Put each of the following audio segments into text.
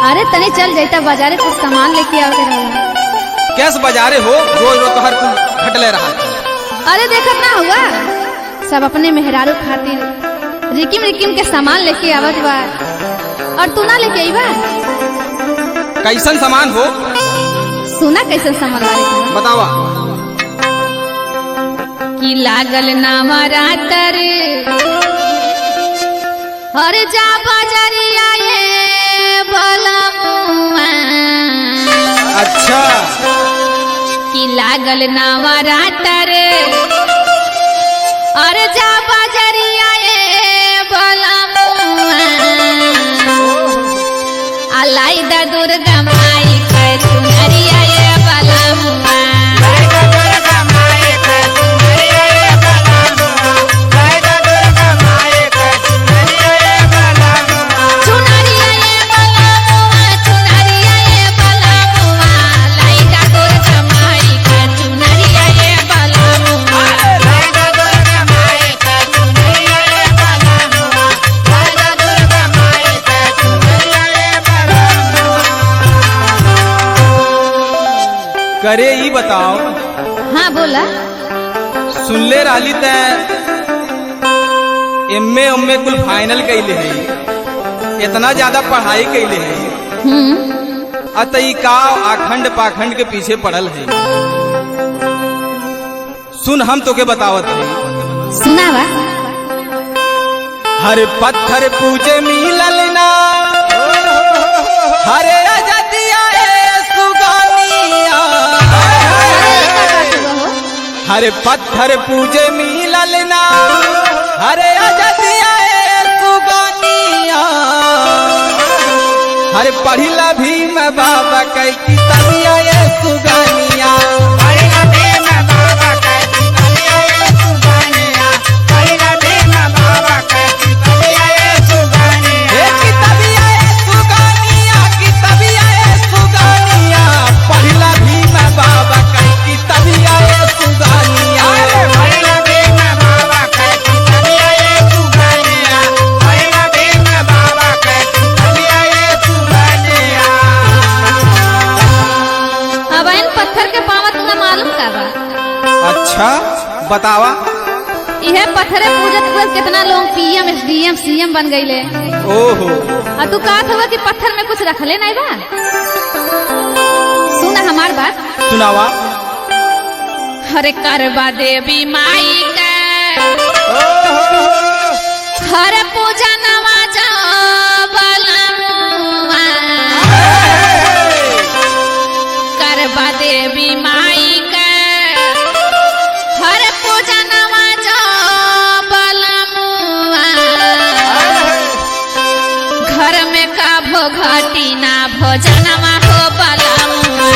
अरे तनी चल जाता बाजारे कुछ सामान लेके आवे रहला। कैसे बाजारे हो रोज रोज तो हर घटले रहा। अरे देखत ना हुआ सब अपने मेहरारू खातिर रिकिम रिकिम के सामान लेके आवत बा और तू ना लेके आईबा। कैसन सामान हो? सुना कैसन सामान वाले बतावा। कि लागल नावरा तर हर जा बाजारिया ये बलमुआ। अच्छा कि लागल नावरा तर और जा बाजारिया ये बलमुआ। अलाई दा दुर्गा माई के चुनरिया ये बलमुआ। करे ही बताओ। हाँ बोला। सुन ले रही ते एमए उम्मे कुल फाइनल कैले है, इतना ज्यादा पढ़ाई कैले है, अतई का आखंड पाखंड के पीछे पड़ल है। सुन हम तो के बतावत है। सुनावा। हर पत्थर पूजे मिलल ना हरे हरे पत्थर पूजे मिलल ना हरे अजदिया सुगानिया। हरे पढ़िला भीम बाबा कई किताबिया ये सुगानिया। अच्छा बतावा। यह पत्थरे पूजत पूजत कितना लोग पीएम एसडीएम सीएम बन गईले। ओहो और तू कहत हुआ कि पत्थर में कुछ रखले नहीं बा। सुना हमार बात। सुनावा। हरे करवा देवी माई का हर पूजा नमाज बलमुआ। करवा देवी माई घटी ना भोजनमा हो बलमुआ।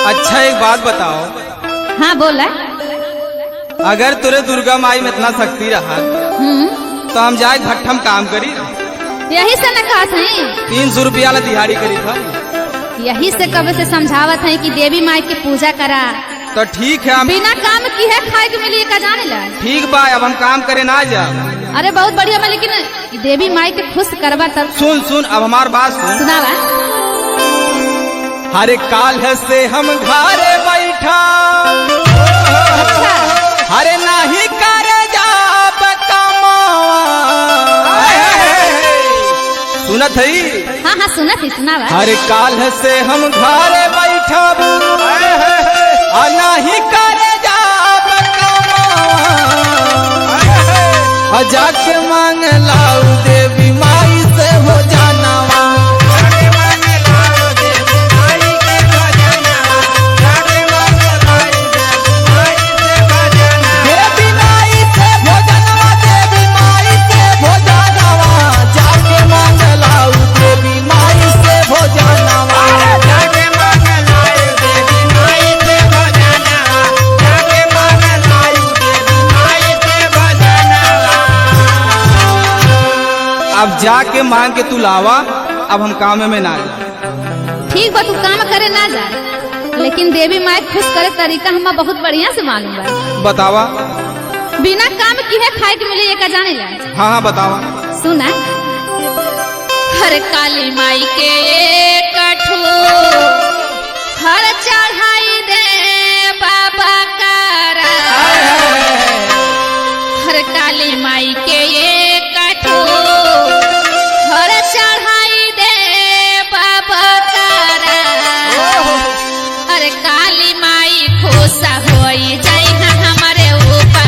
अच्छा एक बात बताओ। हाँ बोला। अगर तुरे दुर्गा माई में इतना शक्ति रहा तो हम जाए भट्ठम काम करी। यही से न खास है 300 रुपया ला दिहाड़ी करी था। यही से कब से समझावत है कि देवी माई की पूजा करा। तो ठीक है बिना काम की है खाए के मिली का जाने ला। ठीक बा अब हम काम करे ना जा। अरे बहुत बढ़िया बा लेकिन देवी माई के खुश करवा तब। सुन सुन अब हमार बात सुन। सुनावा। हरे काल से हम घरे बैठा हरे नहीं करे जाब कमावा। सुनत है? हाँ हाँ सुनत ही सुनावा। हरे काल से हम घरे बैठा नहीं करे जाब कमावा। जाके मांग लाऊ देवी माई से हो जानवा। जाके मांग लाऊ देवी माई से भोजन। मांग के तू लावा, अब हम काम में ना जा। ठीक बा, तू काम करे ना जा, लेकिन देवी माई खुश करे तरीका हमें बहुत बढ़िया से मालूम बा। बतावा। बिना काम किए खाए के मिले ये जाने ला। हाँ हाँ बतावा। सुना, हर काली माई के कठो हर चढ़ाई दे बाबा कारा, हर काली माई के कठो हर चढ़ाई दे बाबा कारा, हर काली माई खुश होई जाई हमारे ऊपर।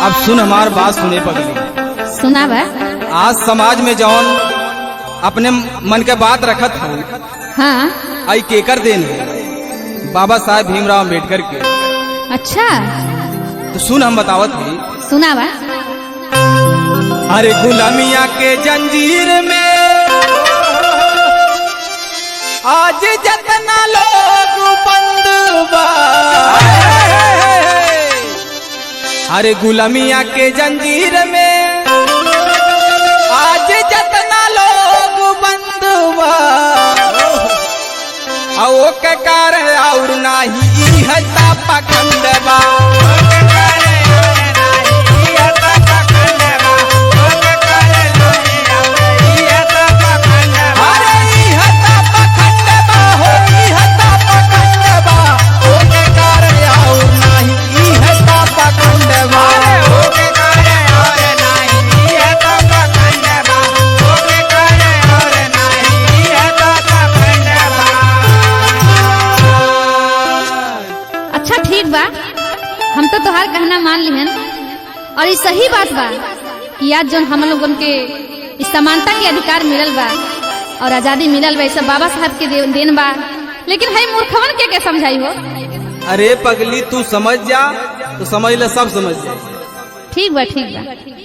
अब सुन हमार बात सुने पगली। सुना बा। आज समाज में जौन अपने मन के बात रखत हो, हाँ, आई केकर देन है? बाबा साहेब भीमराव अम्बेडकर के। अच्छा, तो सुन हम बतावत ही। सुना बा। अरे गुलामिया के जंजीर में आज जतना लोग बंद बा, अरे गुलामिया के जंजीर में आज जतना लोग बंद बा, आओ के कारण और नाही हता पखंड बा। हम तो तोहार कहना मान लिहन, और ये सही बात बा कि आज जो हम लोगन के इस समानता के अधिकार मिलल बा और आजादी मिलल बा, सब बाबा साहब के देन बा। लेकिन है मूर्खवन के समझाई हो? अरे पगली, तू समझ जा तो समझ ले, सब समझ जा। ठीक बा, ठीक बा।